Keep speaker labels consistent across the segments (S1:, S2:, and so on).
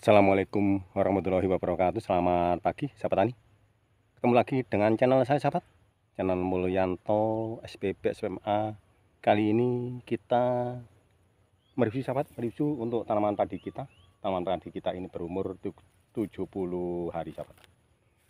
S1: Assalamualaikum warahmatullahi wabarakatuh. Selamat pagi sahabat tani. Ketemu lagi dengan channel saya sahabat, channel Mulyanto SPB SMA. Kali ini kita mereview sahabat, mereview untuk tanaman padi kita. Tanaman padi kita ini berumur 70 hari sahabat,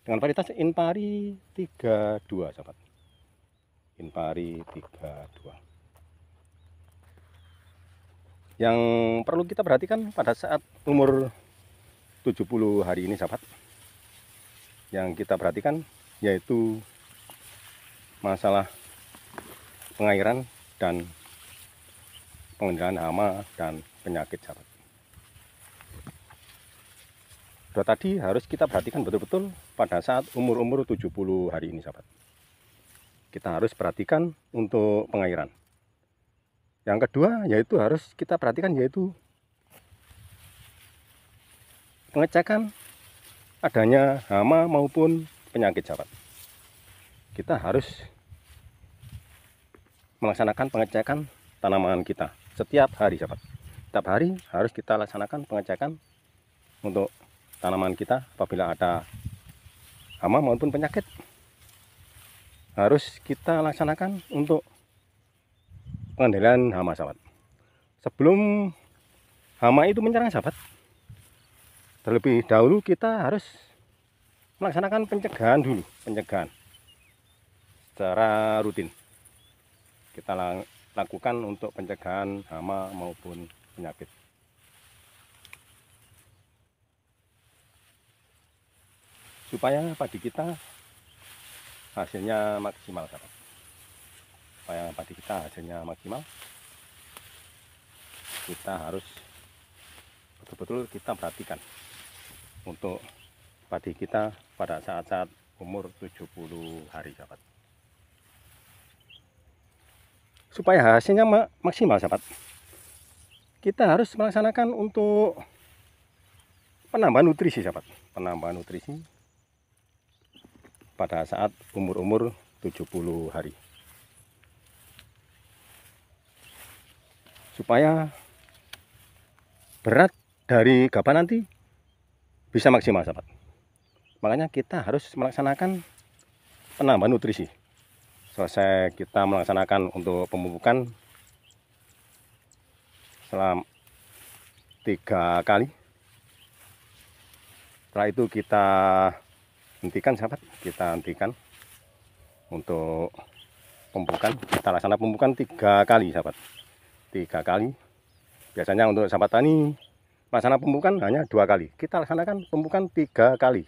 S1: dengan varietas Inpari 32 sahabat. Inpari 32. Yang perlu kita perhatikan pada saat umur 70 hari ini sahabat, yang kita perhatikan yaitu masalah pengairan dan pengendalian hama dan penyakit sahabat. Sudah tadi harus kita perhatikan betul-betul pada saat umur 70 hari ini sahabat. Kita harus perhatikan untuk pengairan. Yang kedua yaitu harus kita perhatikan yaitu pengecekan adanya hama maupun penyakit sahabat. Kita harus melaksanakan pengecekan tanaman kita setiap hari sahabat. Setiap hari harus kita laksanakan pengecekan untuk tanaman kita apabila ada hama maupun penyakit. Harus kita laksanakan untuk pengendalian hama sahabat. Sebelum hama itu menyerang sahabat, terlebih dahulu kita harus melaksanakan pencegahan dulu, pencegahan secara rutin. Kita lakukan untuk pencegahan hama maupun penyakit. Supaya padi kita hasilnya maksimal, sahabat. Supaya padi kita hasilnya maksimal, kita harus betul-betul kita perhatikan untuk padi kita pada saat-saat umur 70 hari sahabat. Supaya hasilnya maksimal sahabat, kita harus melaksanakan untuk penambahan nutrisi sahabat. Penambahan nutrisi pada saat umur 70 hari. Supaya berat dari gabah nanti bisa maksimal sahabat. Makanya kita harus melaksanakan penambahan nutrisi. Selesai kita melaksanakan untuk pemupukan selama 3 kali. Setelah itu kita hentikan sahabat, kita hentikan untuk pemupukan. Kita laksanakan pemupukan 3 kali sahabat, 3 kali. Biasanya untuk sahabat tani melaksanakan pemupukan hanya 2 kali. Kita laksanakan pemupukan 3 kali.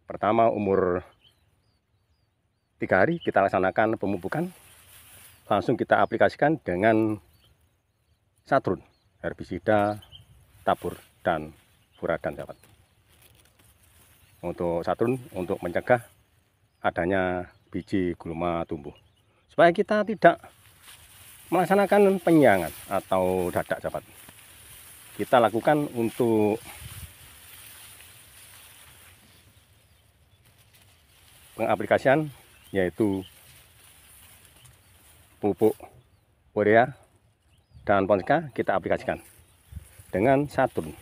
S1: Pertama umur 3 hari kita laksanakan pemupukan, langsung kita aplikasikan dengan Satrun, herbisida, tabur, dan furadan sahabat. Untuk Satrun untuk mencegah adanya biji gulma tumbuh, supaya kita tidak melaksanakan penyiangan atau dadak sahabat. Kita lakukan untuk pengaplikasian yaitu pupuk urea dan ponska kita aplikasikan dengan Satrun,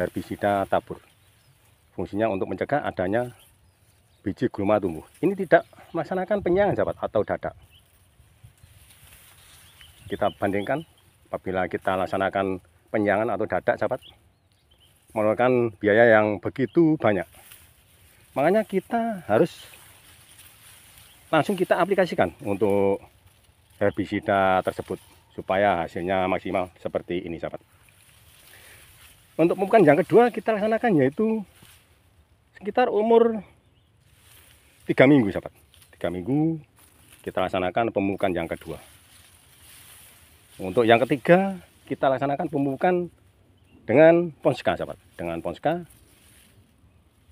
S1: herbisida tabur. Fungsinya untuk mencegah adanya biji gulma tumbuh. Ini tidak melaksanakan penyiangan sahabat atau dadak. Kita bandingkan apabila kita laksanakan penyiangan atau dadak sahabat, memakan biaya yang begitu banyak. Makanya kita harus langsung kita aplikasikan untuk herbisida tersebut supaya hasilnya maksimal seperti ini sahabat. Untuk pemupukan yang kedua kita laksanakan yaitu sekitar umur 3 minggu sahabat. 3 minggu kita laksanakan pemupukan yang kedua. Untuk yang ketiga kita laksanakan pemupukan dengan ponska sahabat, dengan ponska,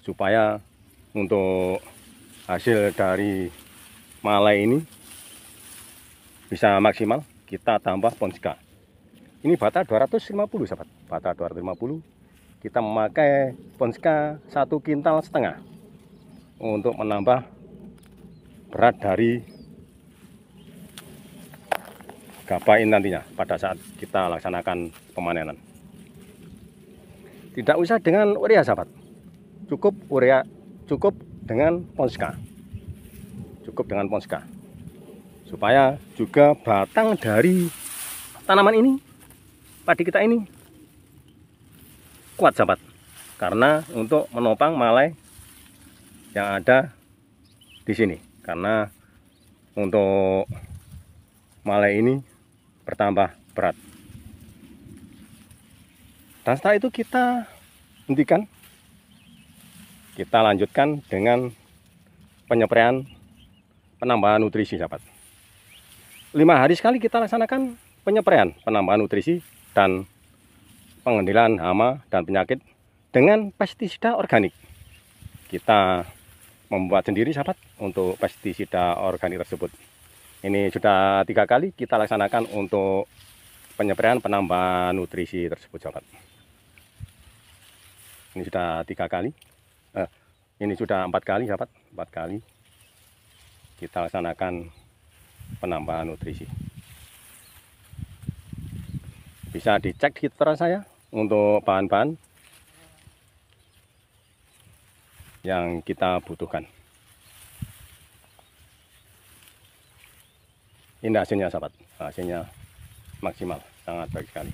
S1: supaya untuk hasil dari malai ini bisa maksimal. Kita tambah ponska. Ini bata 250 sahabat, bata 250. Kita memakai ponska 1,5 kintal untuk menambah berat dari gabah ini nantinya pada saat kita laksanakan pemanenan. Tidak usah dengan urea sahabat, cukup dengan Ponska, supaya juga batang dari tanaman ini, padi kita ini kuat sahabat, karena untuk menopang malai yang ada di sini. Karena untuk malai ini bertambah berat. Dan setelah itu kita hentikan, kita lanjutkan dengan penyepraian penambahan nutrisi sahabat. 5 hari sekali kita laksanakan penyepraian penambahan nutrisi dan pengendalian hama dan penyakit dengan pestisida organik. Kita membuat sendiri sahabat untuk pestisida organik tersebut. Ini sudah 3 kali kita laksanakan untuk penyepraian penambahan nutrisi tersebut sahabat. Ini sudah 3 kali, ini sudah 4 kali sahabat, 4 kali kita laksanakan penambahan nutrisi. Bisa dicek di Twitter saya untuk bahan-bahan yang kita butuhkan. Ini hasilnya sahabat, hasilnya maksimal, sangat baik sekali.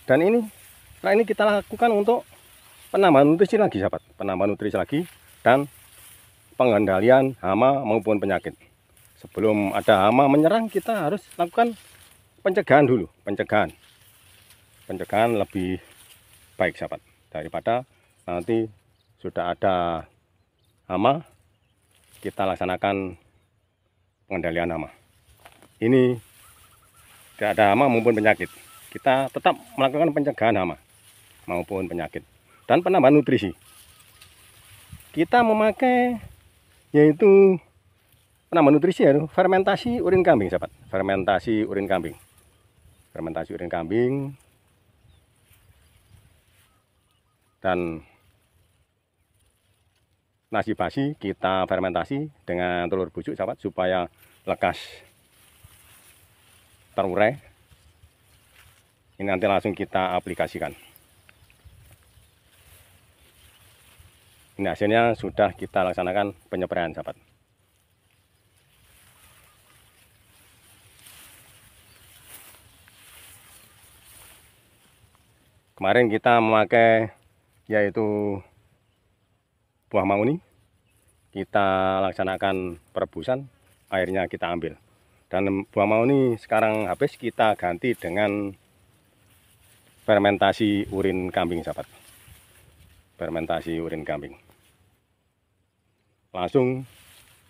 S1: Dan ini, setelah ini kita lakukan untuk penambahan nutrisi lagi sahabat, penambahan nutrisi lagi dan pengendalian hama maupun penyakit. Sebelum ada hama menyerang, kita harus lakukan pencegahan dulu, pencegahan lebih baik sahabat, daripada nanti sudah ada hama kita laksanakan pengendalian hama. Ini tidak ada hama maupun penyakit, kita tetap melakukan pencegahan hama maupun penyakit. Dan penambahan nutrisi kita memakai yaitu penambahan nutrisi yaitu fermentasi urin kambing sahabat, fermentasi urin kambing dan nasi basi kita fermentasi dengan telur busuk sahabat, supaya lekas terurai. Ini nanti langsung kita aplikasikan. Ini hasilnya sudah kita laksanakan penyepraian sahabat. Kemarin kita memakai yaitu buah mahoni, kita laksanakan perebusan, airnya kita ambil. Dan buah mahoni sekarang habis, kita ganti dengan fermentasi urin kambing sahabat, fermentasi urin kambing. Langsung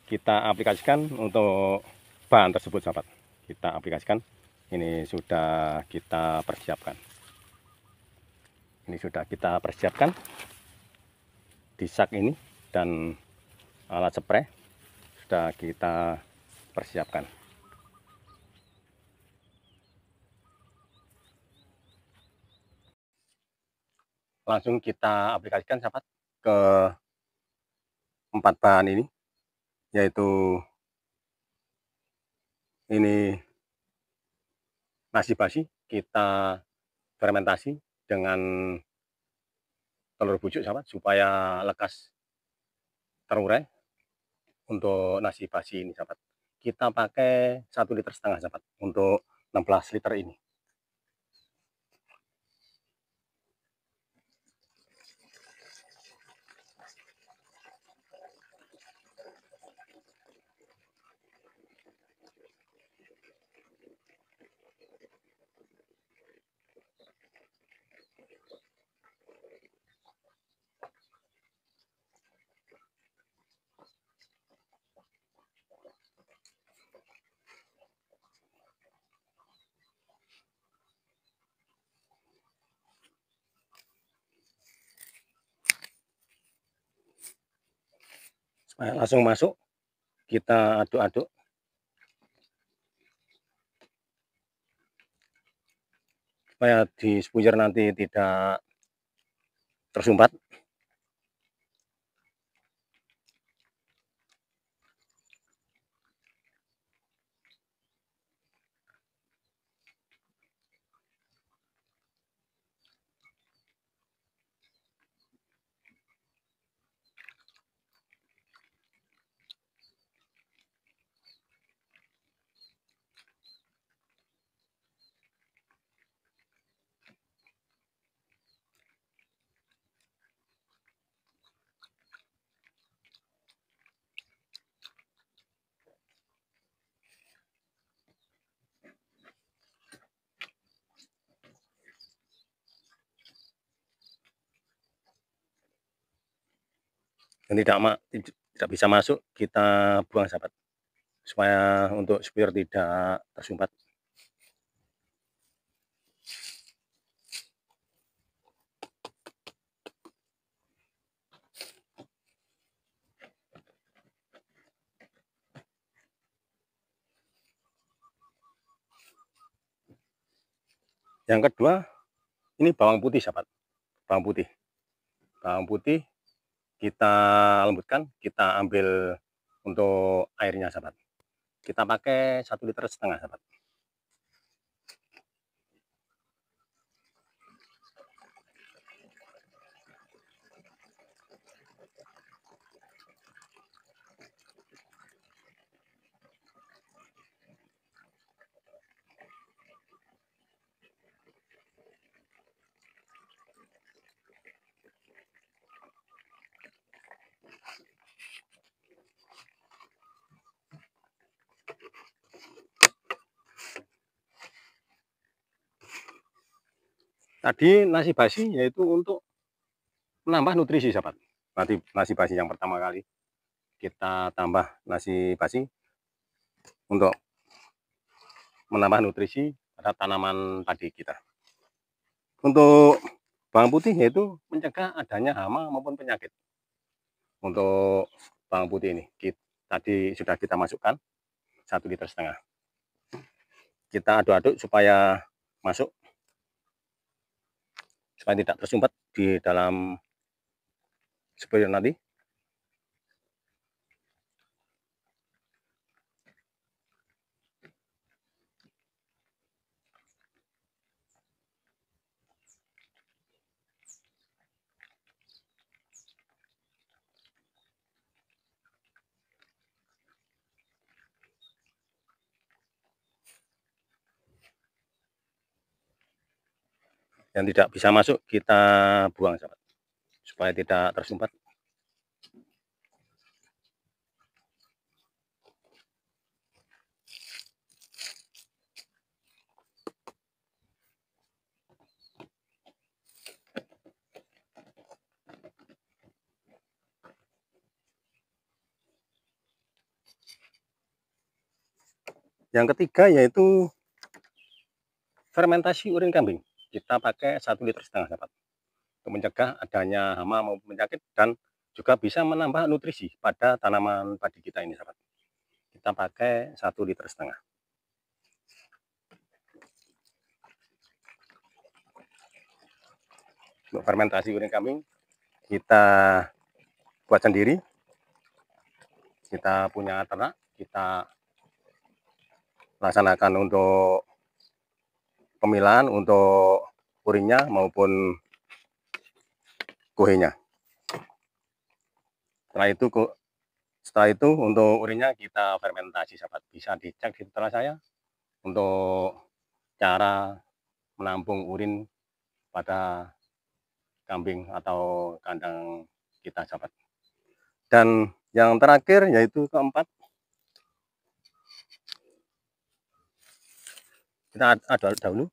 S1: kita aplikasikan untuk bahan tersebut sahabat, kita aplikasikan. Ini sudah kita persiapkan, di sak ini, dan alat spray sudah kita persiapkan. Langsung kita aplikasikan sahabat ke 4 bahan ini, yaitu ini nasi basi kita fermentasi dengan telur busuk sahabat, supaya lekas terurai. Untuk nasi basi ini sahabat, kita pakai 1,5 liter sahabat untuk 16 liter ini. Langsung masuk, kita aduk-aduk supaya di spuyer nanti tidak tersumbat. yang tidak bisa masuk kita buang sahabat, supaya supaya tidak tersumbat. Yang kedua, ini bawang putih sahabat, bawang putih. Bawang putih kita lembutkan, kita ambil untuk airnya sahabat. Kita pakai 1,5 liter sahabat. Tadi nasi basi yaitu untuk menambah nutrisi sahabat. Nanti nasi basi yang pertama kali kita tambah nasi basi untuk menambah nutrisi pada tanaman padi kita. Untuk bawang putih yaitu mencegah adanya hama maupun penyakit. Untuk bawang putih ini tadi sudah kita masukkan 1,5 liter. Kita aduk-aduk supaya masuk, supaya tidak tersumbat di dalam supaya nanti. Yang tidak bisa masuk kita buang sahabat, supaya tidak tersumbat. Yang ketiga yaitu fermentasi urin kambing. Kita pakai 1,5 liter sahabat, untuk mencegah adanya hama maupun penyakit dan juga bisa menambah nutrisi pada tanaman padi kita ini sahabat. Kita pakai 1,5 liter. Untuk fermentasi urin kambing kita buat sendiri. Kita punya ternak, kita laksanakan untuk pemilahan untuk urinnya maupun kuhenya. Setelah itu untuk urinnya kita fermentasi sahabat. Bisa dicek di ternak saya untuk cara menampung urin pada kambing atau kandang kita sahabat. Dan yang terakhir yaitu keempat, kita aduk dahulu.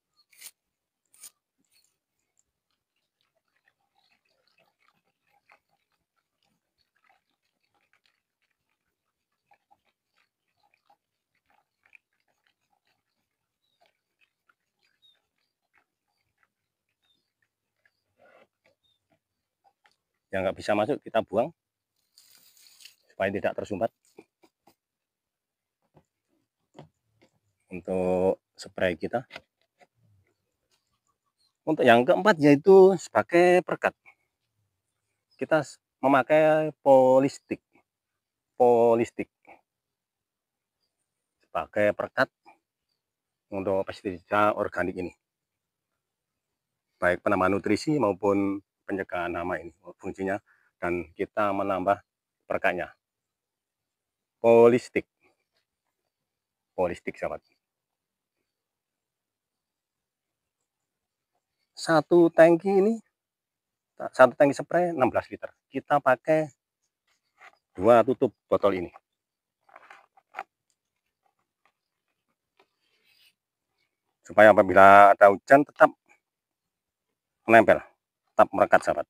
S1: Yang nggak bisa masuk kita buang supaya tidak tersumbat. Untuk spray kita. Untuk yang keempat yaitu sebagai perekat, kita memakai polistik sebagai perekat untuk pestisida organik ini, baik penambah nutrisi maupun pencegahan hama ini fungsinya, dan kita menambah perekatnya. Polistik sahabat. Satu tangki spray 16 liter. Kita pakai 2 tutup botol ini. Supaya apabila ada hujan tetap menempel, tetap merekat sahabat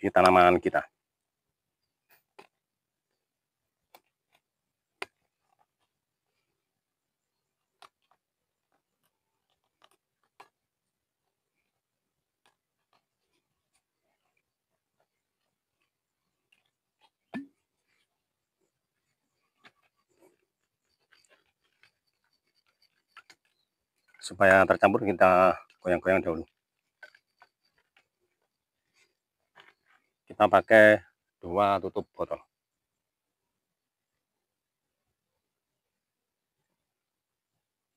S1: di tanaman kita. Supaya tercampur kita goyang-goyang dahulu. Kita pakai 2 tutup botol.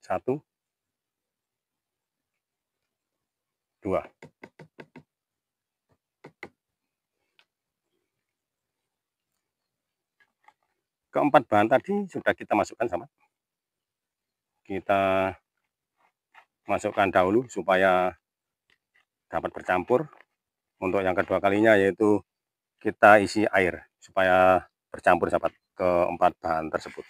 S1: Satu, 2. Keempat bahan tadi sudah kita masukkan, sahabat. Kita masukkan dahulu supaya dapat bercampur. Untuk yang kedua kalinya yaitu kita isi air supaya bercampur, sahabat, keempat bahan tersebut.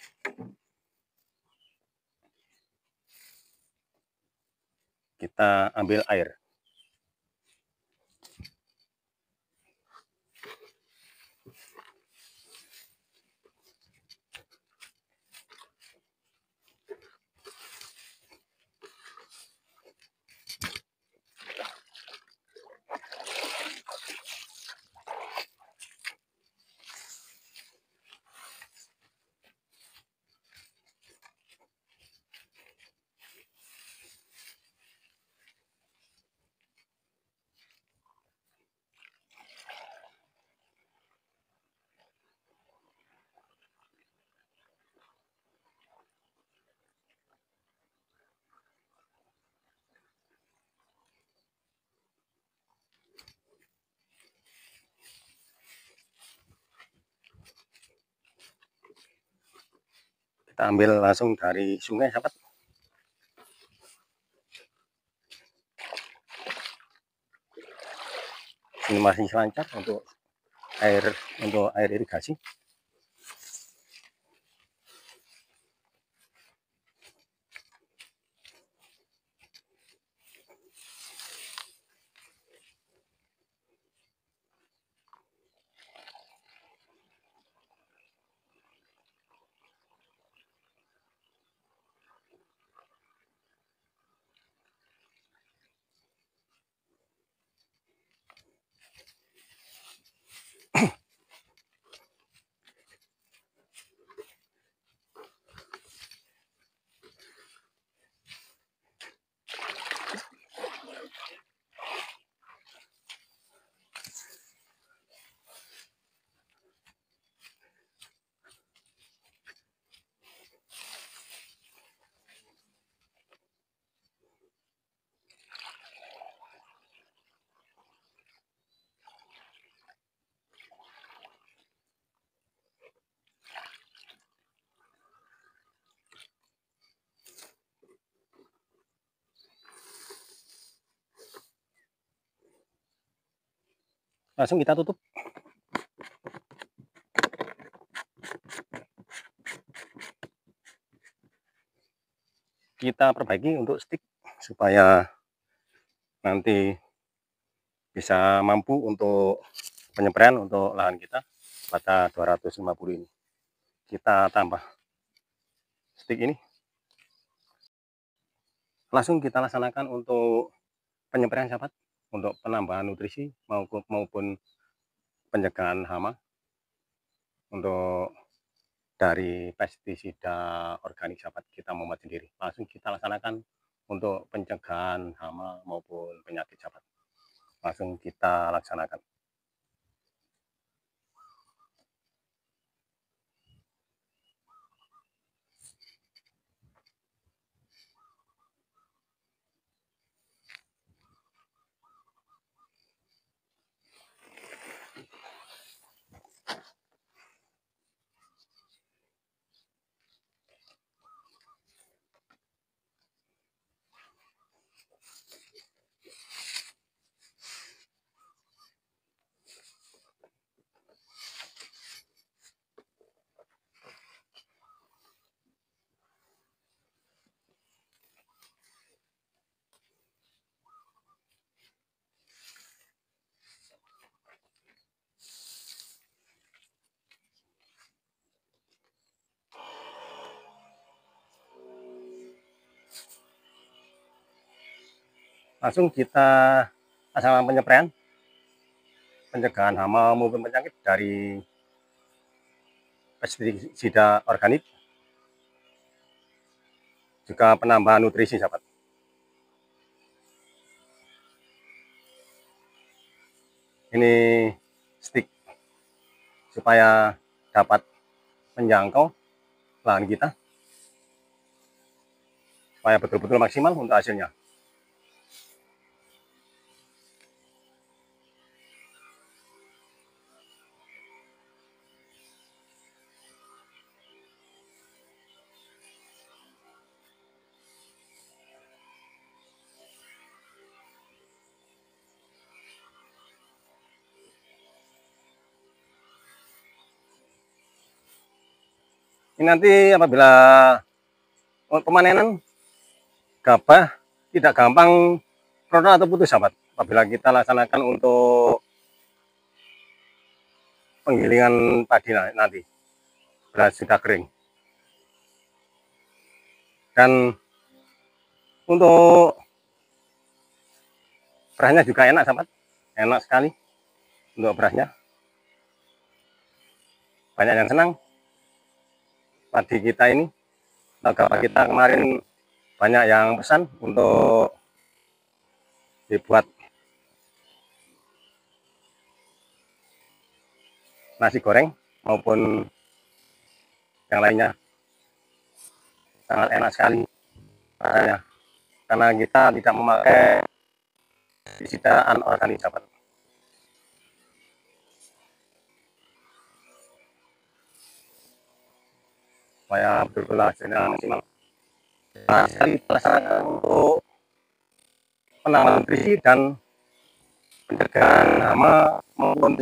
S1: Kita ambil air. Kita ambil langsung dari sungai, sahabat. Ini masih lancar untuk air irigasi. Langsung kita tutup. Kita perbaiki untuk stick supaya nanti bisa mampu untuk penyepraian untuk lahan kita pada 250 ini. Kita tambah stick ini. Langsung kita laksanakan untuk penyepraian, sahabat, untuk penambahan nutrisi maupun pencegahan hama untuk dari pestisida organik, sahabat, kita membuat sendiri. Langsung kita laksanakan untuk pencegahan hama maupun penyakit, sahabat. Langsung kita laksanakan. Langsung kita laksanakan penyepraian pencegahan hama maupun penyakit dari pestisida organik, juga penambahan nutrisi, sahabat. ini stick supaya dapat menjangkau lahan kita, supaya betul-betul maksimal untuk hasilnya. Ini nanti apabila pemanenan gabah tidak gampang rontok atau putus, sahabat, apabila kita laksanakan untuk penggilingan padi nanti bila sudah kering. Dan untuk berasnya juga enak, sahabat, enak sekali untuk berasnya. Banyak yang senang padi kita ini, gabah kita kemarin banyak yang pesan untuk dibuat nasi goreng maupun yang lainnya. Sangat enak sekali rasanya, karena kita tidak memakai pestisida anorganik, sahabat. Supaya betul-betul hasilnya maksimal. Nah, sekali pelaksanaan untuk penambahan nutrisi dan pencegahan hama maupun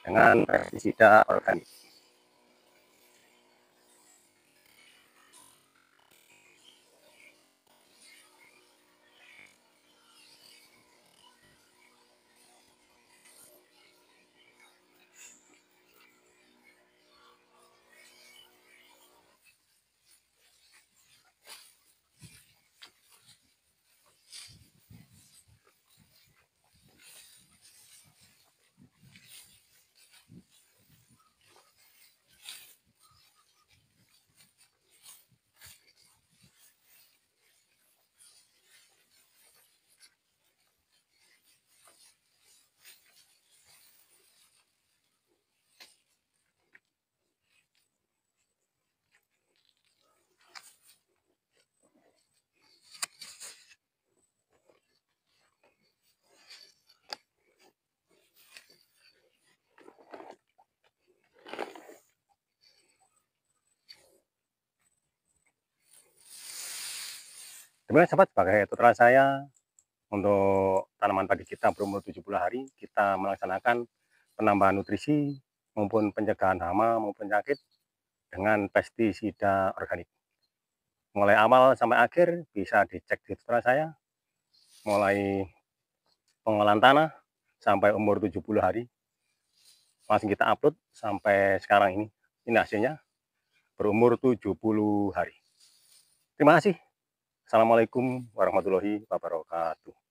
S1: dengan pestisida organik. Sebenarnya, sahabat, sebagai tutorial saya untuk tanaman padi kita berumur 70 hari, kita melaksanakan penambahan nutrisi maupun pencegahan hama maupun penyakit dengan pestisida organik. Mulai awal sampai akhir bisa dicek di tutorial saya, mulai pengolahan tanah sampai umur 70 hari. Langsung kita upload sampai sekarang ini. Ini hasilnya berumur 70 hari. Terima kasih. Assalamualaikum warahmatullahi wabarakatuh.